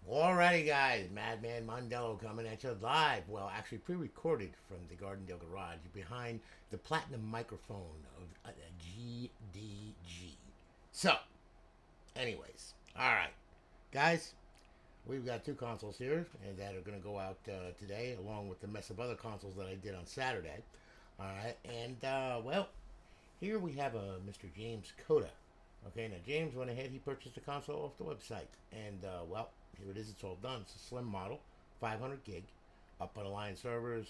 Alrighty, guys, Madman Mondello coming at you live. Well, actually, pre-recorded from the Gardendale Garage behind the platinum microphone of GDG. So, anyways, all right, guys, we've got two consoles here and that are going to go out today, along with the mess of other consoles that I did on Saturday. All right, and well, here we have a Mr. James Coda. Okay, now James went ahead, he purchased the console off the website, and well, here it is, it's all done. It's a slim model, 500 gig, up on Alliance servers,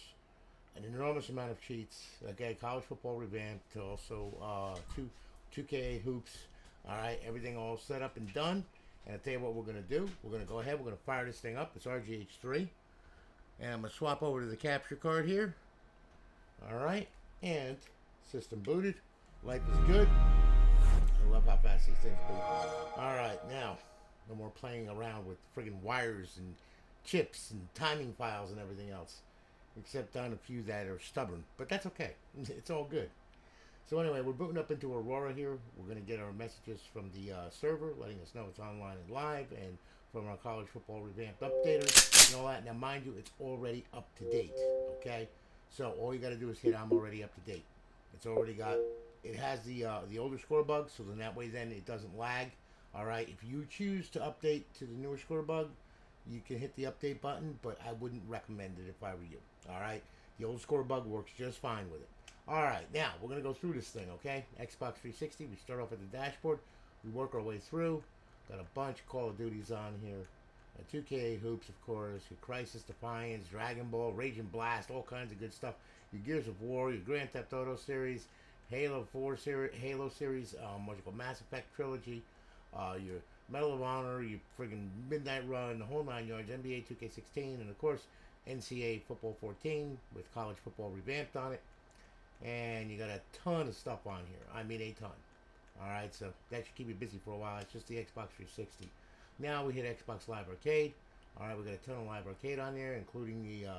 an enormous amount of cheats. Okay, college football revamped, to also 2K8 hoops. All right, everything all set up and done. And I'll tell you what we're going to do. We're going to go ahead, we're going to fire this thing up. It's RGH3. And I'm going to swap over to the capture card here. All right, and system booted. Life is good. I love how fast these things boot. All right, now no more playing around with friggin' wires and chips and timing files and everything else, except on a few that are stubborn. But that's okay. It's all good. So anyway, we're booting up into Aurora here. We're going to get our messages from the server, letting us know it's online and live, and from our college football revamped updaters and all that. Now, mind you, it's already up to date. Okay, so all you got to do is hit "I'm already up to date." It's already got. It has the older score bug, so then that way then it doesn't lag. All right, if you choose to update to the newer score bug, you can hit the update button, but I wouldn't recommend it if I were you. All right, the old score bug works just fine with it. All right, now we're gonna go through this thing, okay? Xbox 360. We start off at the dashboard. We work our way through. Got a bunch of Call of Duties on here. 2K hoops, of course. Your Crisis Defiance, Dragon Ball, Raging Blast, all kinds of good stuff. Your Gears of War, your Grand Theft Auto series, Halo 4 series, Halo series, what you call Mass Effect trilogy, your Medal of Honor, your friggin' Midnight Run, the whole nine yards, NBA 2K16, and of course NCAA Football 14 with college football revamped on it. And you got a ton of stuff on here. I mean, a ton. All right, so that should keep you busy for a while. It's just the Xbox 360. Now we hit Xbox Live Arcade. All right, we got a ton of Live Arcade on there, including the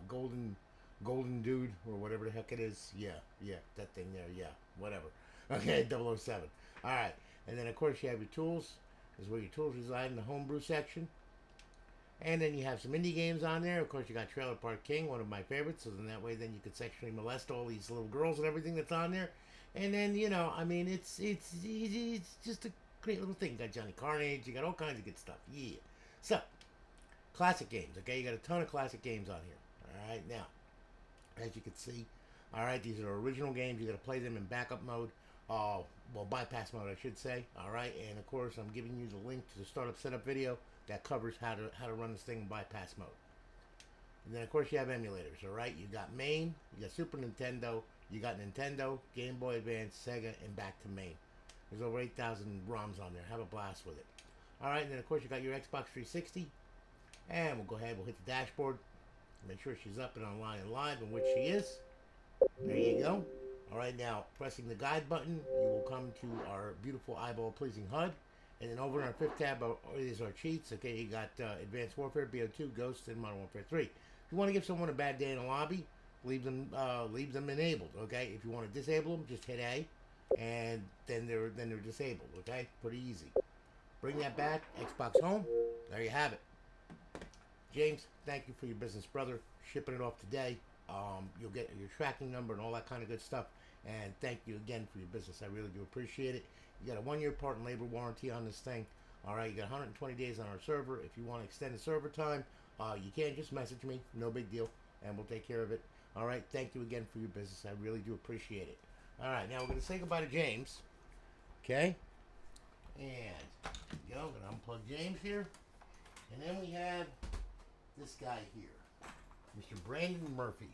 golden dude or whatever the heck it is. Yeah, that thing there. Yeah, whatever. Okay, 007. All right, and then of course you have your tools. This is where your tools reside in the homebrew section. And then you have some indie games on there. Of course, you got Trailer Park King, one of my favorites. So then that way, then you could sexually molest all these little girls and everything that's on there. And then I mean, it's just a great little thing. You got Johnny Carnage. You got all kinds of good stuff. Yeah. So classic games. Okay, you got a ton of classic games on here. All right, now as you can see, all right, these are original games. You got to play them in backup mode. Well, bypass mode, I should say. All right, and of course, I'm giving you the link to the startup setup video that covers how to run this thing in bypass mode. And then of course you have emulators. All right, you got MAME, you got Super Nintendo, you got Nintendo, Game Boy Advance, Sega, and back to MAME. There's over 8,000 ROMs on there. Have a blast with it. All right, and then of course you got your Xbox 360, and we'll go ahead. We'll hit the dashboard. Make sure she's up and online and live, in which she is. There you go. All right, now pressing the guide button, you will come to our beautiful eyeball-pleasing HUD. And then over in our fifth tab is our cheats. Okay, you got Advanced Warfare, BO2, Ghost, and Modern Warfare 3. If you want to give someone a bad day in a lobby, leave them enabled. Okay, if you want to disable them, just hit A, and then they're disabled. Okay, pretty easy. Bring that back, Xbox Home. There you have it. James, thank you for your business, brother. Shipping it off today. You'll get your tracking number and all that kind of good stuff. And thank you again for your business. I really do appreciate it. You got a 1-year part and labor warranty on this thing. All right, you got 120 days on our server. If you want to extend the server time, you can just message me. No big deal, and we'll take care of it. All right, thank you again for your business. I really do appreciate it. All right, now we're going to say goodbye to James. Okay? And, I'm going to unplug James here. And then we have this guy here, Mr. Brandon Murphy.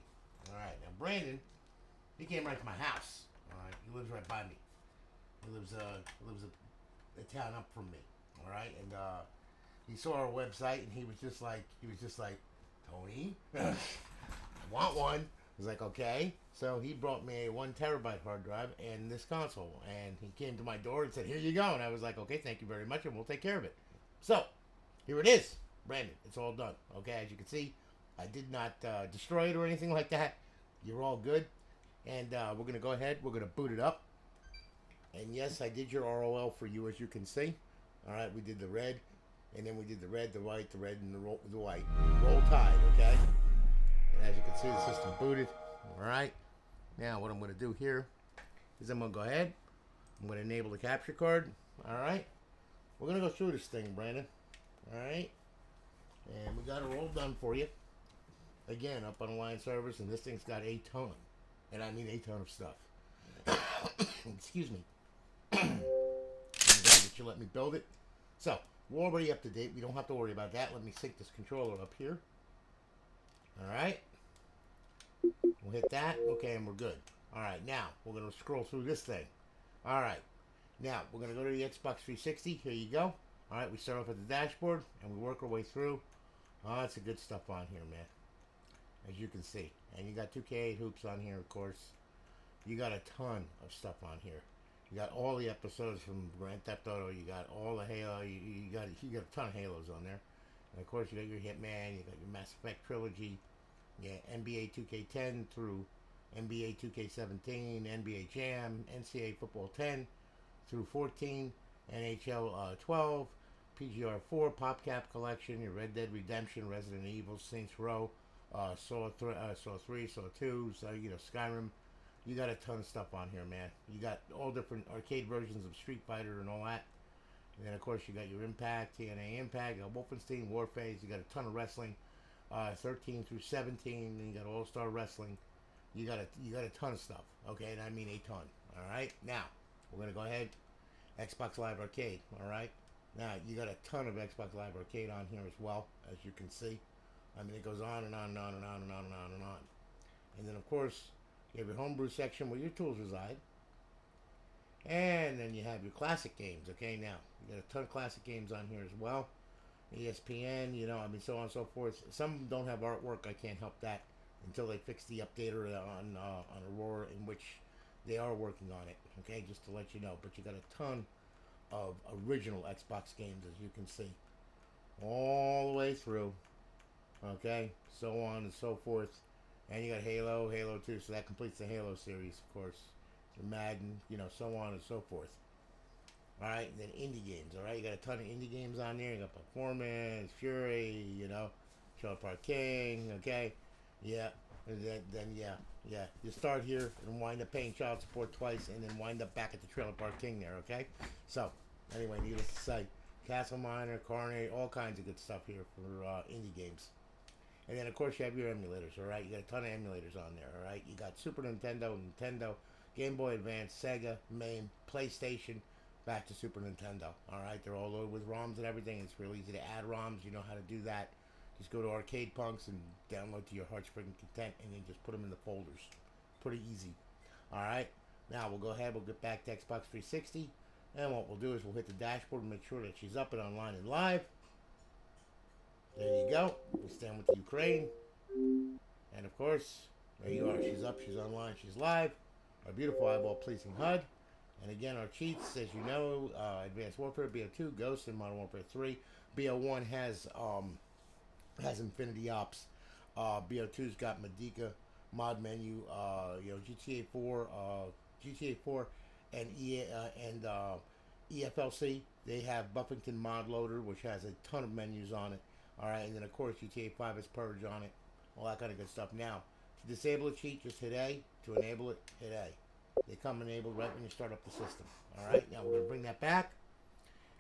All right, now Brandon, he came right to my house. All right, he lives right by me. He lives a town up from me. All right, and he saw our website and he was just like, Tony, I want one. I was like, okay. So he brought me a 1 terabyte hard drive and this console, and he came to my door and said, here you go. And I was like, okay, thank you very much, and we'll take care of it. So here it is, Brandon. It's all done. Okay, as you can see, I did not destroy it or anything like that. You're all good. And we're going to go ahead. We're going to boot it up. And yes, I did your ROL for you, as you can see. All right, we did the red, And then we did the red, the white, the red, and the white. Roll Tide, okay? And as you can see, the system booted. All right. Now, what I'm going to do here is I'm going to go ahead. I'm going to enable the capture card. All right. We're going to go through this thing, Brandon. All right. And we got a roll done for you. Again, up on the line servers, and this thing's got a ton. And I mean a ton of stuff. Excuse me. I'm glad that you let me build it. So, we're already up to date. We don't have to worry about that. Let me sync this controller up here. Alright. We'll hit that. Okay, and we're good. Alright, now, we're going to scroll through this thing. Alright. Now, we're going to go to the Xbox 360. Here you go. Alright, we start off at the dashboard, and we work our way through. Oh, that's the good stuff on here, man. As you can see. And you got 2K8 hoops on here, of course. You got a ton of stuff on here. You got all the episodes from Grand Theft Auto. You got all the Halo. You got a ton of Halos on there. And of course, you got your Hitman. You got your Mass Effect trilogy. Yeah, NBA 2K10 through NBA 2K17, NBA Jam, NCAA Football 10 through 14, NHL 12, PGR 4, PopCap Collection, your Red Dead Redemption, Resident Evil, Saints Row, Saw 3, Saw 2, so Skyrim. You got a ton of stuff on here, man. You got all different arcade versions of Street Fighter and all that. And then, of course, you got your Impact, TNA Impact, you got Wolfenstein, Warphase. You got a ton of wrestling, 13 through 17. Then you got All-Star Wrestling. You got a ton of stuff, okay? And I mean a ton, all right? Now, we're going to go ahead. Xbox Live Arcade, all right? Now, you got a ton of Xbox Live Arcade on here as well, as you can see. I mean, it goes on and on and on and on and on and on and on. And then, of course, you have your homebrew section where your tools reside. And then you have your classic games, okay? Now, you got a ton of classic games on here as well. ESPN, so on and so forth. Some don't have artwork. I can't help that until they fix the updater on Aurora, in which they are working on it, okay? Just to let you know. But you got a ton of original Xbox games, as you can see. All the way through, okay? So on and so forth. And you got Halo, Halo 2, so that completes the Halo series, of course. Madden, so on and so forth. Alright, and then indie games, alright? You got a ton of indie games on there. You got Performance, Fury, Trailer Park King, okay? Yeah, and then you start here and wind up paying child support twice and then wind up back at the Trailer Park King there, okay? So, anyway, needless to say, Castle Miner, Carnage, all kinds of good stuff here for indie games. And then, of course, you have your emulators, all right? You got a ton of emulators on there, all right? You got Super Nintendo, Game Boy Advance, Sega, MAME, PlayStation, back to Super Nintendo, all right? They're all loaded with ROMs and everything. It's real easy to add ROMs. You know how to do that. Just go to Arcade Punks and download to your heart's freaking content, and then just put them in the folders. Pretty easy, all right? Now, we'll go ahead. We'll get back to Xbox 360. And what we'll do is we'll hit the dashboard and make sure that she's up and online and live. There you go. We stand with the Ukraine. And of course, there you are. She's up, she's online, she's live. Our beautiful eyeball-pleasing HUD. And again, our cheats, as you know, Advanced Warfare, BO2, Ghost, and Modern Warfare 3. BO1 has Infinity Ops. BO2's got Medica, Mod Menu, GTA 4, and EFLC. They have Buffington Mod Loader, which has a ton of menus on it. Alright, and then of course GTA 5 has Purge on it. All that kind of good stuff. Now, to disable a cheat, just hit A. To enable it, hit A. They come enabled right when you start up the system. Alright, now we're going to bring that back.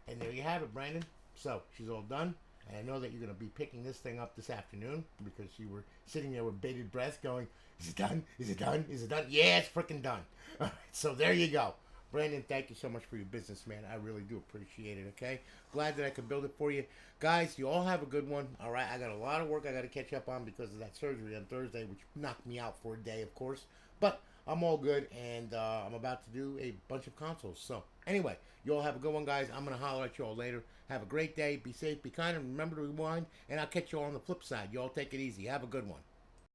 And there you have it, Brandon. So, she's all done. And I know that you're going to be picking this thing up this afternoon because you were sitting there with bated breath going, is it done? Is it done? Is it done? Yeah, it's freaking done. Alright, so there you go. Brandon, thank you so much for your business, man. I really do appreciate it, okay? Glad that I could build it for you. Guys, you all have a good one, all right? I got a lot of work I got to catch up on because of that surgery on Thursday, which knocked me out for a day, of course. But I'm all good, and I'm about to do a bunch of consoles. So, anyway, you all have a good one, guys. I'm going to holler at you all later. Have a great day. Be safe, be kind, and remember to rewind. And I'll catch you all on the flip side. You all take it easy. Have a good one.